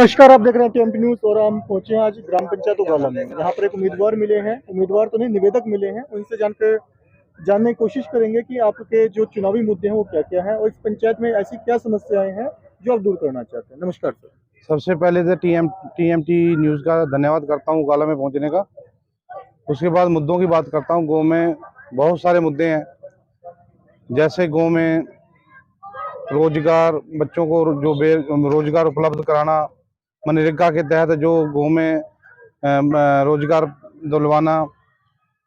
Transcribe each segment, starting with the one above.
नमस्कार, आप देख रहे हैं टीएमटी न्यूज और हम पहुंचे हैं आज ग्राम पंचायत उगाला में। यहाँ पर एक उम्मीदवार मिले हैं, उम्मीदवार तो नहीं निवेदक मिले हैं। उनसे जानने की कोशिश करेंगे कि आपके जो चुनावी मुद्दे हैं वो क्या क्या है और इस पंचायत में ऐसी क्या समस्याएं हैं जो आप दूर करना चाहते हैं। नमस्कार सर। सबसे पहले तो टीएमटी न्यूज़ का धन्यवाद करता हूँ उगाला में पहुँचने का। उसके बाद मुद्दों की बात करता हूँ। गाँव में बहुत सारे मुद्दे हैं, जैसे गाँव में रोजगार, बच्चों को जो रोजगार उपलब्ध कराना, मनरेगा के तहत जो गाँव में रोजगार दिलवाना।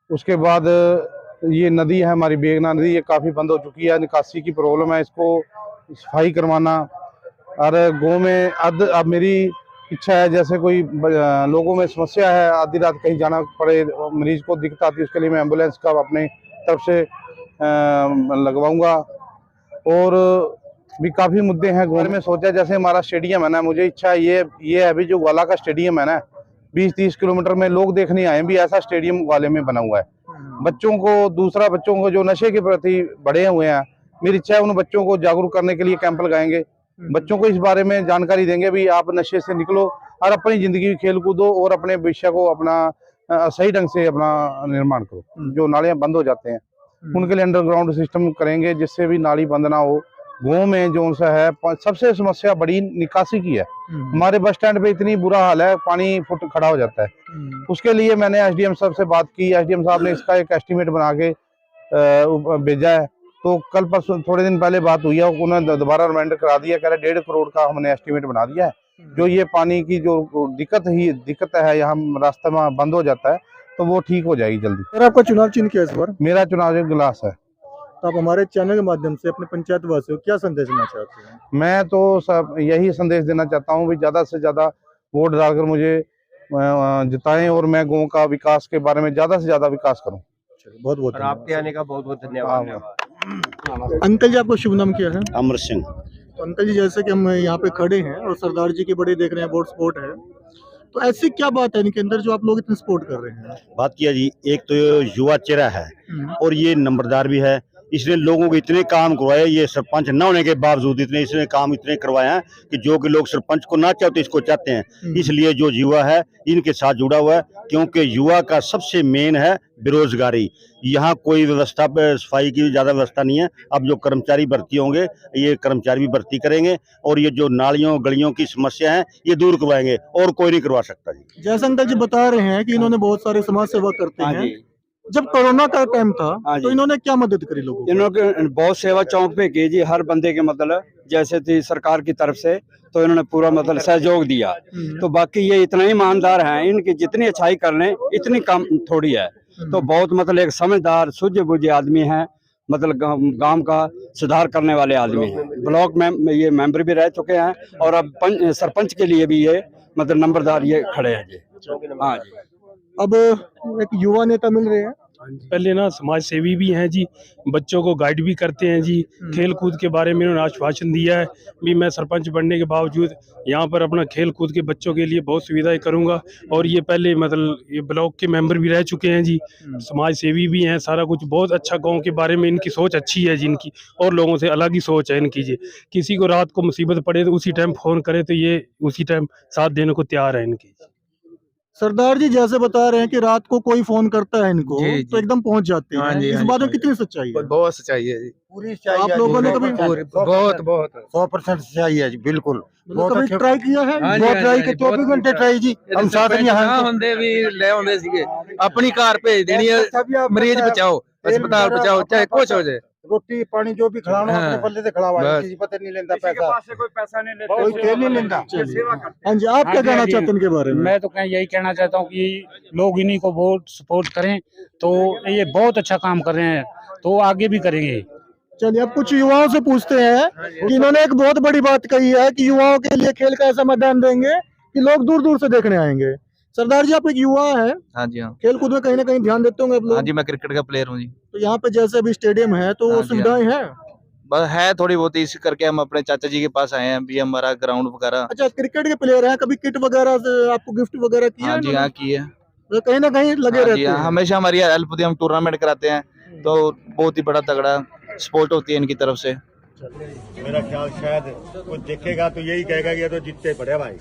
उसके बाद ये नदी है हमारी बेगना नदी, ये काफ़ी बंद हो चुकी है, निकासी की प्रॉब्लम है, इसको सफाई करवाना। और गाँव में अब मेरी इच्छा है, जैसे कोई लोगों में समस्या है, आधी रात कहीं जाना पड़े, मरीज को दिक्कत आती है, उसके लिए मैं एम्बुलेंस का अपने तरफ से लगवाऊंगा। और भी काफ़ी मुद्दे हैं गाँव में। सोचा जैसे हमारा स्टेडियम है ना, मुझे इच्छा ये है अभी जो ग्वाला का स्टेडियम है ना, 20-30 किलोमीटर में लोग देखने आए भी, ऐसा स्टेडियम ग्वाले में बना हुआ है। बच्चों को जो नशे के प्रति बढ़े हुए हैं, मेरी इच्छा है उन बच्चों को जागरूक करने के लिए कैंप लगाएंगे, बच्चों को इस बारे में जानकारी देंगे भी आप नशे से निकलो और अपनी जिंदगी खेल कूदो और अपने भविष्य को अपना सही ढंग से अपना निर्माण करो। जो नालियां बंद हो जाते हैं उनके लिए अंडरग्राउंड सिस्टम करेंगे, जिससे भी नाली बंद ना हो। गाँव में जो सा है सबसे समस्या बड़ी निकासी की है। हमारे बस स्टैंड पे इतनी बुरा हाल है, पानी फुट खड़ा हो जाता है। उसके लिए मैंने एसडीएम साहब से बात की, एसडीएम साहब ने इसका एक एस्टीमेट बना के भेजा है। तो कल परसों थोड़े दिन पहले बात हुई है, उन्होंने दोबारा रिमाइंडर करा दिया, कह रहे 1.5 करोड़ का हमने एस्टीमेट बना दिया है। जो ये पानी की जो दिक्कत है, यहाँ रास्ता में बंद हो जाता है, तो वो ठीक हो जाएगी जल्दी। सर, आपका चुनाव चिन्ह क्या है इस बार? मेरा चुनाव गिलास है। तो आप हमारे चैनल के माध्यम से अपने पंचायत वासियों को क्या संदेश देना चाहते हैं? मैं तो सब यही संदेश देना चाहता हूँ भी ज़्यादा से ज़्यादा वोट डालकर मुझे जिताएं और मैं गाँव का विकास के बारे में ज़्यादा से ज़्यादा विकास करूँ। बहुत बहुत आपके आने का बहुत बहुत धन्यवाद। अंकल जी, आपको शुभ नाम क्या है? अमर सिंह। तो अंकल जी, जैसे कि हम यहाँ पे खड़े हैं और सरदार जी के बड़े देख रहे हैं, वोट सपोर्ट है, तो ऐसी क्या बात है इनके अंदर जो आप लोग इतने सपोर्ट कर रहे हैं? बात किया जी, एक तो युवा चेहरा है और ये नंबरदार भी है। इसने लोगों को इतने काम करवाए, ये सरपंच न होने के बावजूद इतने काम करवाए हैं कि जो कि लोग सरपंच को ना चाहते इसको चाहते हैं। इसलिए जो युवा है इनके साथ जुड़ा हुआ है, क्योंकि युवा का सबसे मेन है बेरोजगारी। यहाँ कोई व्यवस्था सफाई की ज्यादा व्यवस्था नहीं है। अब जो कर्मचारी भर्ती होंगे, ये कर्मचारी भी भर्ती करेंगे और ये जो नालियों गलियों की समस्या है ये दूर करवाएंगे, और कोई नहीं करवा सकता जी। जैसे अंकल जी बता रहे हैं कि इन्होंने बहुत सारे समाज सेवा करते हैं। जब कोरोना का टाइम था तो इन्होंने क्या मदद करी लोगों को? इन्होंने बहुत सेवा चौक पे की जी, हर बंदे के मतलब जैसे थी सरकार की तरफ से, तो इन्होंने पूरा मतलब सहयोग दिया। तो बाकी ये इतना ही ईमानदार हैं, इनकी जितनी अच्छाई कर लें इतनी कम थोड़ी है। तो बहुत मतलब एक समझदार सूझे बूझे आदमी है, मतलब गांव का सुधार करने वाले आदमी हैं। ब्लॉक में ये मेंबर भी रह चुके हैं और अब सरपंच के लिए भी ये मतलब नंबरदार ये खड़े हैं जी। हाँ जी। अब एक युवा नेता मिल रहे हैं, पहले ना समाज सेवी भी हैं जी, बच्चों को गाइड भी करते हैं जी। खेल कूद के बारे में उन्होंने आश्वासन दिया है भी मैं सरपंच बनने के बावजूद यहाँ पर अपना खेल कूद के बच्चों के लिए बहुत सुविधाएं करूँगा। और ये पहले मतलब ये ब्लॉक के मेंबर भी रह चुके हैं जी, समाज सेवी भी हैं, सारा कुछ बहुत अच्छा। गाँव के बारे में इनकी सोच अच्छी है जिनकी, और लोगों से अलग ही सोच है इनकी जी। किसी को रात को मुसीबत पड़े तो उसी टाइम फ़ोन करे तो ये उसी टाइम साथ देने को तैयार है इनकी। सरदार जी जैसे बता रहे हैं कि रात को कोई फोन करता है इनको तो एकदम पहुंच जाते हैं। इस बात में कितनी सच्चाई है? बहुत सच्चाई है जी, पूरी आप लोगों ने कभी बहुत 100% सच्चाई है जी, बिल्कुल। कभी ट्राई किया है? बहुत ट्राई के 24 घंटे ट्राई जी। हम साथ नहीं होंगे भी ले आंदे सीगे, अपनी कार भेज देनी है, मरीज बचाओ, अस्पताल बचाओ, चाहे कुछ हो जाए। रोटी पानी जो भी खिलाना अपने पल्ले से खिलावा, किसी पता नहीं लेता पैसा, कोई पैसा नहीं लेता, कोई तेल नहीं लेता। हाँ जी, आप क्या कहना चाहते हैं इनके बारे में? मैं तो यही कहना चाहता हूँ कि लोग इन्हीं को वोट सपोर्ट करें, तो ये बहुत अच्छा काम कर रहे हैं, तो आगे भी करेंगे। चलिए, अब कुछ युवाओं से पूछते हैं कि इन्होंने एक बहुत बड़ी बात कही है कि युवाओं के लिए खेल का ऐसा मैदान देंगे कि लोग दूर दूर से देखने आएंगे। सरदार जी, आप एक युवा है। हाँ जी, हाँ खेल कूद में कहीं ना कहीं ध्यान देते होंगे आप लोग? हाँ जी, मैं क्रिकेट का प्लेयर हूँ जी। तो यहाँ पे जैसे अभी स्टेडियम है तो हाँ जी, सुविधाएं हैं? बस है थोड़ी बहुत, इस करके हम अपने चाचा जी के पास आए हैं भी हमारा ग्राउंड वगैरह। अच्छा, क्रिकेट के प्लेयर हैं, कभी किट वगैरह से आपको गिफ्ट वगैरह किया? हाँ जी, हाँ की है, तो कहीं ना कहीं लगे रहते हैं। हमेशा हमारी हेल्प होती है, हम टूर्नामेंट कराते हैं तो बहुत ही बड़ा तगड़ा सपोर्ट होती है इनकी तरफ से। मेरा ख्याल शायद कोई देखेगा तो यही कहेगा कि ये तो जीतते पड़े भाई,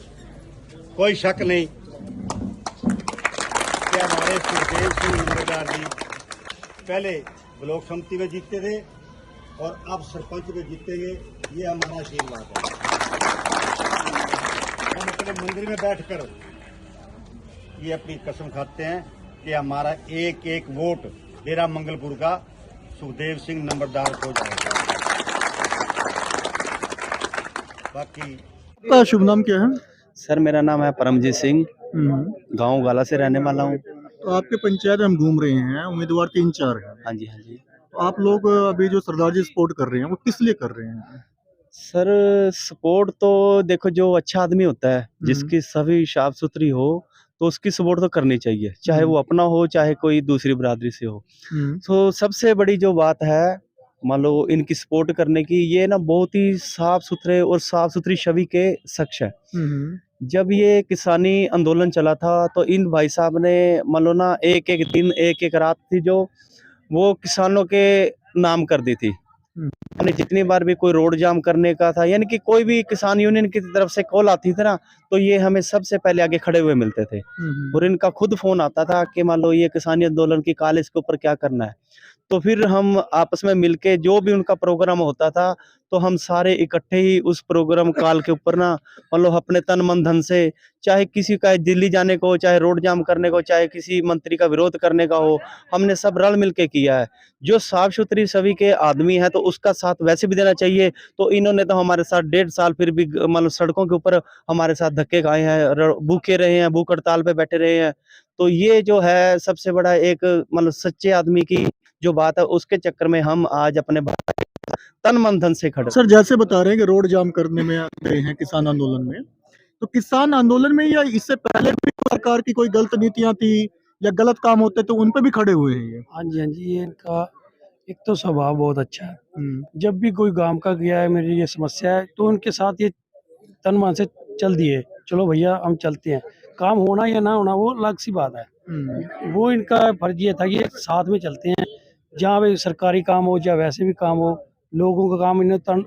कोई शक नहीं कि हमारे सुखदेव सिंह नंबरदार जी पहले ब्लॉक समिति में जीतते थे और अब सरपंच में जीतेंगे, ये हमारा आशीर्वाद है। हम अपने मंदिर में बैठकर ये अपनी कसम खाते हैं कि हमारा एक एक वोट डेरा मंगलपुर का सुखदेव सिंह नंबरदार को जाएगा। बाकी आपका शुभ नाम क्या है? सर मेरा नाम है परमजीत सिंह, गांव गाला से रहने वाला हूँ। तो आपके पंचायत में हम घूम रहे हैं, उम्मीदवार 3-4 हैं। हाँ जी हाँ जी। तो आप लोग अभी जो सरदार जी सपोर्ट कर रहे हैं वो किस लिए कर रहे हैं? सर सपोर्ट तो देखो, जो अच्छा आदमी होता है जिसकी सभी साफ सुथरी हो तो उसकी सपोर्ट तो करनी चाहिए, चाहे वो अपना हो चाहे कोई दूसरी बिरादरी से हो। तो सबसे बड़ी जो बात है मान लो इनकी सपोर्ट करने की, ये ना बहुत ही साफ सुथरे और साफ सुथरी छवि के शख्स है। जब ये किसानी आंदोलन चला था तो इन भाई साहब ने मान लो ना एक एक दिन एक एक रात थी जो वो किसानों के नाम कर दी थी। यानी जितनी बार भी कोई रोड जाम करने का था, यानी कि कोई भी किसान यूनियन की तरफ से कॉल आती थी ना, तो ये हमें सबसे पहले आगे खड़े हुए मिलते थे। और इनका खुद फोन आता था कि मान लो ये किसानी आंदोलन की काल, इसके ऊपर क्या करना है। तो फिर हम आपस में मिलके जो भी उनका प्रोग्राम होता था तो हम सारे इकट्ठे ही उस प्रोग्राम काल के ऊपर ना मान लो अपने तन मन धन से, चाहे किसी का दिल्ली जाने को, चाहे रोड जाम करने को, चाहे किसी मंत्री का विरोध करने का हो, हमने सब रल मिलके किया है। जो साफ सुथरी छवि के आदमी है तो उसका साथ वैसे भी देना चाहिए। तो इन्होंने तो हमारे साथ 1.5 साल फिर भी मान लो सड़कों के ऊपर हमारे साथ धक्के खाए हैं, भूखे रहे हैं, भूख हड़ताल पे बैठे रहे हैं। तो ये जो है सबसे बड़ा एक मतलब सच्चे आदमी की जो बात है, उसके चक्कर में हम आज अपने तन मन धन से खड़े। सर जैसे बता रहे हैं कि रोड जाम करने में गए हैं किसान आंदोलन में, तो किसान आंदोलन में या इससे पहले भी सरकार की कोई गलत नीतियां थी या गलत काम होते तो उन पे भी खड़े हुए हैं ये? हाँ जी हाँ जी, ये इनका एक तो स्वभाव बहुत अच्छा है। जब भी कोई गांव का गया है मेरी ये समस्या है तो उनके साथ ये तन मन से चल दिए, चलो भैया हम चलते हैं। काम होना या ना होना वो अलग सी बात है। वो इनका फर्ज ये था कि ये साथ में चलते हैं, जहाँ भी सरकारी काम हो या वैसे भी काम हो, लोगों का काम इन्होंने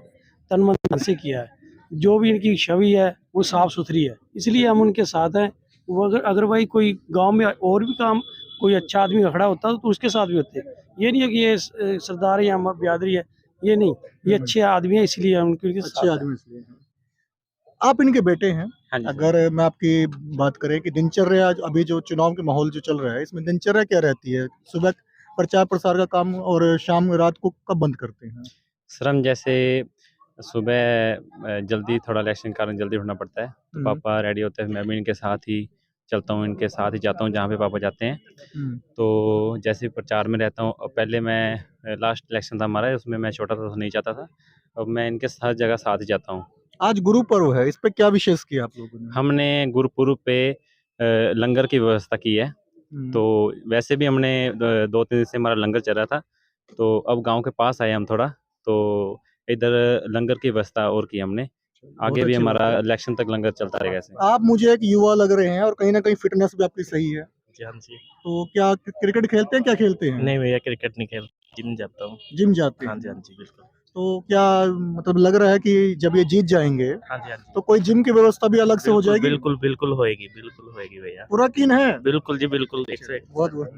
तन मन धन से किया है। जो भी इनकी छवि है वो साफ सुथरी है, इसलिए हम उनके साथ हैं। वो अगर भाई कोई गांव में और भी काम कोई अच्छा आदमी खड़ा होता तो उसके साथ भी होते। ये नहीं है कि ये सरदार या बिरादरी है, ये नहीं, ये अच्छे आदमी है इसलिए हम उनके अच्छे आदमी इसलिए हैं। आप इनके बेटे हैं। अगर मैं आपकी बात करें कि दिनचर्या अभी जो चुनाव के माहौल जो चल रहा है इसमें दिनचर्या क्या रहती है? सुबह प्रचार प्रसार का काम और शाम रात को कब बंद करते हैं? सर हम जैसे सुबह जल्दी थोड़ा इलेक्शन के कारण जल्दी उठना पड़ता है, तो पापा रेडी होते हैं, मैं भी इनके साथ ही चलता हूँ, इनके साथ ही जाता हूँ जहाँ पे पापा जाते हैं। तो जैसे प्रचार में रहता हूँ, पहले मैं लास्ट इलेक्शन था हमारा, उसमें मैं छोटा था तो नहीं जाता था, अब मैं इनके साथ जगह साथ ही जाता हूँ। आज गुरु पर्व है, इस पे क्या विशेष किया आप लोगों ने? हमने गुरुपुरब पे लंगर की व्यवस्था की है। तो वैसे भी हमने 2-3 दिन से हमारा लंगर चल रहा था, तो अब गांव के पास आए हम थोड़ा, तो इधर लंगर की व्यवस्था और की हमने। आगे भी हमारा इलेक्शन तक लंगर चलता रहेगा ऐसे। आप मुझे एक युवा लग रहे हैं और कहीं ना कहीं फिटनेस भी आपकी सही है। हाँ जी। तो क्या क्रिकेट खेलते हैं, क्या खेलते हैं? नहीं भैया क्रिकेट नहीं खेल, जिम जाता हूँ। जिम जाते हैं? हाँ जी हाँ जी बिल्कुल। तो क्या मतलब लग रहा है कि जब ये जीत जाएंगे हाँ जी हाँ जी, तो कोई जिम की व्यवस्था भी अलग से हो जाएगी? बिल्कुल बिल्कुल होएगी, बिल्कुल होएगी भैया। पूरा यकीन है? बिल्कुल जी बिल्कुल। बहुत बहुत